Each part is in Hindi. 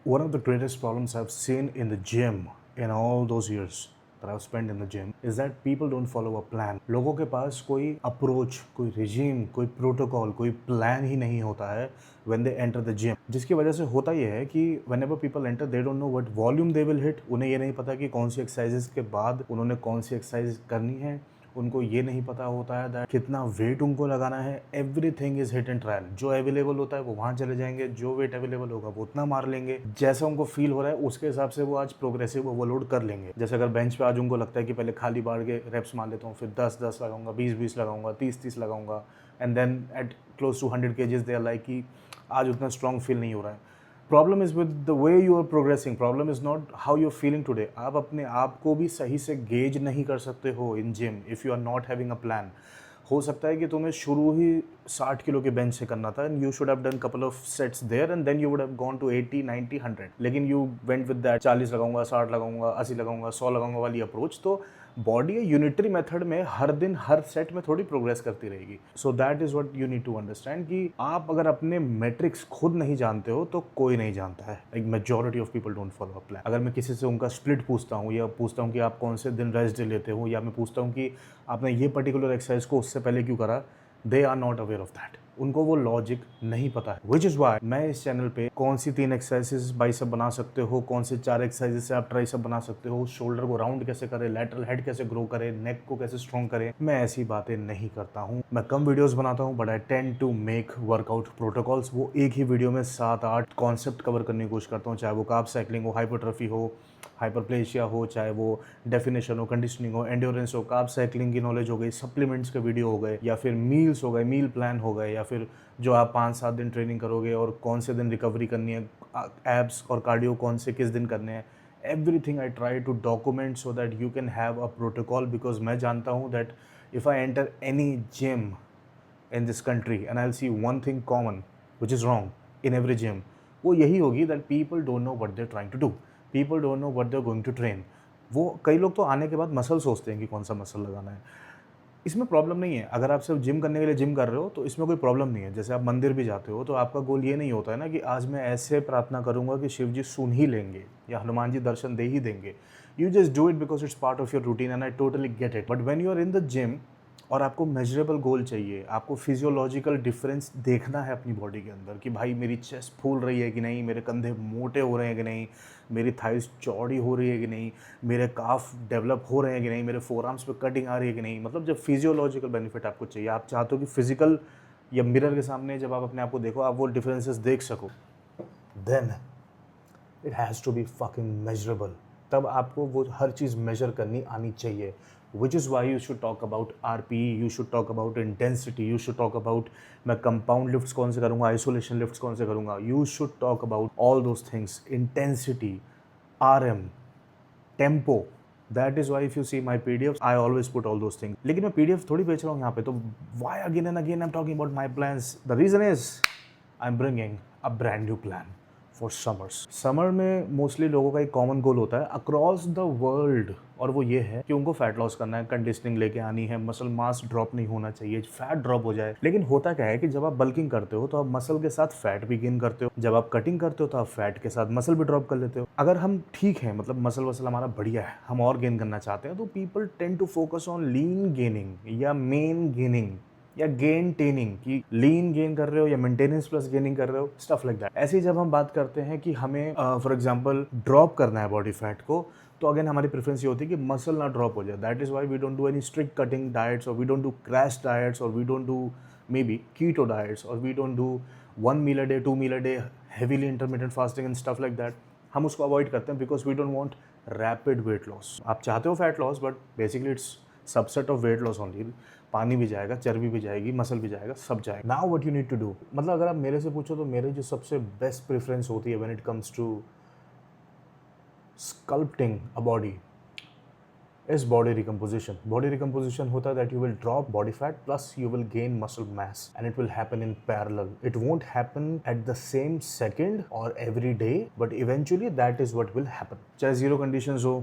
One of the greatest problems I've seen in the gym in all those years that I've spent in the gym is that people don't follow a plan. लोगों के पास कोई अप्रोच, कोई रिजीम, कोई प्रोटोकॉल, कोई प्लान ही नहीं होता है when they enter the gym. जिसकी वजह से होता यह है कि whenever people enter, they don't know what volume they will hit. उन्हें ये नहीं पता कि कौन सी एक्सरसाइजेस के बाद उन्होंने कौन सी एक्सरसाइज करनी है. उनको ये नहीं पता होता है दैट कितना वेट उनको लगाना है. Everything is hit and trial. जो अवेलेबल होता है वो वहाँ चले जाएंगे, जो वेट अवेलेबल होगा वो उतना मार लेंगे, जैसा उनको फील हो रहा है उसके हिसाब से वो आज प्रोग्रेसिव ओवरलोड कर लेंगे. जैसे अगर बेंच पे आज उनको लगता है कि पहले खाली बार के रेप्स मार लेता हूँ, फिर 10-10 लगाऊंगा, 20-20 लगाऊंगा, 30-30 लगाऊंगा, and then at close to 100 kgs they are like कि आज उतना स्ट्रॉन्ग फील नहीं हो रहा है. Problem is with the way you are progressing. Problem is not how you are feeling today. आप अपने आप को भी सही से गेज नहीं कर सकते हो in gym if you are not having a plan. हो सकता है कि तुम्हें शुरू ही 60 किलो के बेंच से करना था and you should have done couple of sets there and then you would have gone to 80, 90, 100. लेकिन यू वेंट विद दैट 40 लगाऊंगा, 60 लगाऊंगा, 80 लगाऊंगा, 100 लगाऊंगा वाली अप्रोच. तो बॉडी यूनिटरी मेथड में हर दिन हर सेट में थोड़ी प्रोग्रेस करती रहेगी. So that is what you need to understand कि आप अगर अपने मेट्रिक्स खुद नहीं जानते हो तो कोई नहीं जानता है. एक majority of people don't follow a plan. अगर मैं किसी से उनका स्प्लिट पूछता हूँ या पूछता हूँ कि आप कौन से दिन रेस्ट डे लेते हो, या मैं पूछता हूँ कि आपने ये पर्टिकुलर एक्सरसाइज को उससे पहले क्यों करा, they are not aware of that. उनको वो लॉजिक नहीं पता है. विच इज़ वाई मैं इस चैनल पे कौन सी 3 एक्सरसाइजेस बाइसेप बना सकते हो, कौन से 4 एक्सरसाइजेस से आप ट्राइसेप बना सकते हो, शोल्डर को राउंड कैसे करें, लैटरल हेड कैसे ग्रो करें, नेक को कैसे स्ट्रॉन्ग करें, मैं ऐसी बातें नहीं करता हूँ. मैं कम वीडियोस बनाता हूँ but I tend to make workout protocols. वो एक ही वीडियो में 7-8 कॉन्सेप्ट कवर करने की कोशिश करता हूँ, चाहे वो कार्ब साइकिलिंग हो, हाइपरट्रफी हो, हाइपरप्लेशिया हो, चाहे वो डेफिनेशन हो, कंडीशनिंग हो, एंड्योरेंस हो, कार्ब साइकिलिंग की नॉलेज हो गई, सप्लीमेंट्स के वीडियो हो गए, या फिर मील्स हो गए, मील प्लान हो गए, या फिर जो आप 5-7 दिन ट्रेनिंग करोगे और कौन से दिन रिकवरी करनी है, एब्स और कार्डियो कौन से किस दिन करने हैं. Everything I try to document so that you can have a protocol. Because मैं जानता हूँ that if I enter any gym in this country and I'll see one thing common which is wrong in every gym, वो यही होगी that people don't know what they're trying to do. People don't know what they're going to train. वो कई लोग तो आने के बाद मसल सोचते हैं कि कौन सा मसल लगाना है. इसमें प्रॉब्लम नहीं है. अगर आप सिर्फ जिम करने के लिए जिम कर रहे हो तो इसमें कोई प्रॉब्लम नहीं है. जैसे आप मंदिर भी जाते हो तो आपका गोल ये नहीं होता है ना कि आज मैं ऐसे प्रार्थना करूंगा कि शिव जी सुन ही लेंगे या हनुमान जी दर्शन दे ही देंगे. You just do it because it's part of your routine and I totally get it. But when you are in the gym और आपको मेजरेबल गोल चाहिए, आपको फिजियोलॉजिकल डिफरेंस देखना है अपनी बॉडी के अंदर कि भाई मेरी चेस्ट फूल रही है कि नहीं, मेरे कंधे मोटे हो रहे हैं कि नहीं, मेरी थाइस चौड़ी हो रही है कि नहीं, मेरे काफ डेवलप हो रहे हैं कि नहीं, मेरे फोर आर्म्स पे कटिंग आ रही है कि नहीं. मतलब जब फिजियोलॉजिकल बेनिफिट आपको चाहिए, आप चाहते हो कि फिजिकल या मिरर के सामने जब आप अपने आप को देखो आप वो डिफरेंसेस देख सको, then it has to be fucking measurable. तब आपको वो हर चीज़ मेजर करनी आनी चाहिए. Which is why you should talk about RPE, you should talk about intensity, you should talk about मैं कंपाउंड लिफ्ट्स कौन से करूँगा, आइसोलेशन लिफ्ट्स कौन से करूँगा. You should talk about all those things, intensity, RM, tempo. That is why if you see my PDF I always put all those things. लेकिन मैं PDF थोड़ी बेच रहा हूँ यहाँ पे, तो why again and again I am talking about my plans. The reason is I am bringing a brand new plan for summers. Summer में मोस्टली लोगों का एक कॉमन गोल होता है अक्रॉस द वर्ल्ड, और वो ये है कि उनको फैट लॉस करना है, कंडीशनिंग लेके आनी है, मसल मास ड्रॉप नहीं होना चाहिए, फैट ड्रॉप हो जाए. लेकिन होता क्या है कि जब आप बल्किंग करते हो तो आप मसल के साथ फैट भी गेन करते हो, जब आप कटिंग करते हो तो आप फैट के साथ मसल भी ड्रॉप कर लेते हो. अगर हम ठीक है, मतलब मसल वसल हमारा बढ़िया है, हम और गेन करना चाहते हैं, तो people tend to focus on lean gaining या मेन गेनिंग या गेन टेनिंग, कि लीन गेन कर रहे हो या मेंटेनेंस प्लस गेनिंग कर रहे हो, स्टफ लाइक दैट. ऐसे ही जब हम बात करते हैं कि हमें फॉर एग्जांपल ड्रॉप करना है बॉडी फैट को, तो अगेन हमारी प्रेफरेंस ये होती है कि मसल ना ड्रॉप हो जाए. That is why we don't do any strict cutting diets, और we don't do crash diets, और we don't do maybe keto diets, और we don't do 1 meal a day, 2 meal a day, heavily intermittent fasting and stuff like that. हम उसको अवॉइड करते हैं because we don't want rapid weight loss. आप चाहते हो fat loss but basically it's subset of weight loss only. पानी भी जाएगा, चर्बी भी जाएगी, मसल भी जाएगा, सब जाएगा. Now what you need to do, मतलब अगर आप मेरे से पूछो तो मेरे जो सबसे बेस्ट प्रेफरेंस होती है when it comes to sculpting a body is body recomposition. Body recomposition होता है that you will drop body fat plus you will gain muscle mass and it will happen in parallel. It won't happen at the same second और every day, but eventually that is what will happen. चाहे जीरो कंडीशंस हो,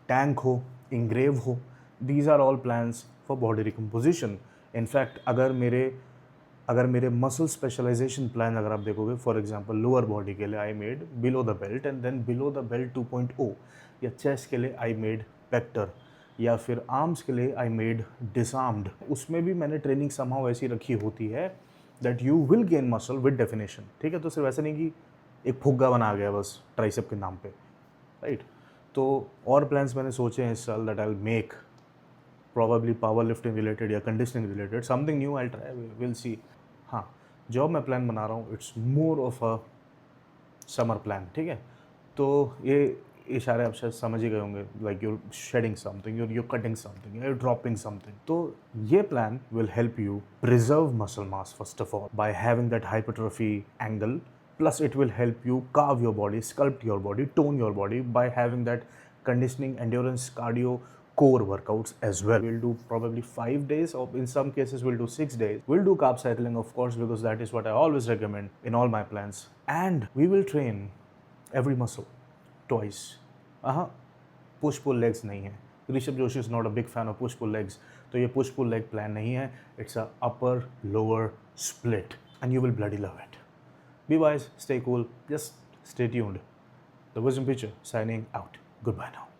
टैंक हो, इंग्रेव हो, these are all plans for body recomposition. In fact अगर मेरे अगर मेरे मसल स्पेशलाइजेशन प्लान अगर आप देखोगे, फॉर एग्जांपल लोअर बॉडी के लिए I made below the belt and then below the belt 2.0, या चेस्ट के लिए आई मेड पेक्टर, या फिर आर्म्स के लिए आई मेड डिसआर्म्ड, उसमें भी मैंने ट्रेनिंग समहाउ ऐसी रखी होती है that you will gain muscle with definition. ठीक है, तो सिर्फ ऐसा नहीं कि एक फुग्गा बना गया बस ट्राइसेप के नाम पे, राइट। तो और प्लान्स मैंने सोचे हैं इस साल that I will make, probably power lifting related या conditioning related, something new I try, will see. हाँ, जो मैं प्लान बना रहा हूँ it's more of a summer plan. ठीक है, तो ये इशारे आप शायद समझ ही गए होंगे, like you're shedding something, you're cutting something, you're dropping something. तो ये plan will help you preserve muscle mass first of all by having that hypertrophy angle, plus it will help you carve your body, sculpt your body, tone your body by having that conditioning, endurance, cardio, core workouts as well. We'll do probably 5 days, or in some cases we'll do 6 days. We'll do carb cycling, of course, because that is what I always recommend in all my plans. And we will train every muscle twice. Push pull legs नहीं है, Rishabh Joshi is not a big fan of push pull legs, तो ये पुश पुल लेग प्लान नहीं है, it's a upper lower split and you will bloody love it. Be wise, stay cool, just stay tuned. The Wisdom Preacher signing out. Goodbye now.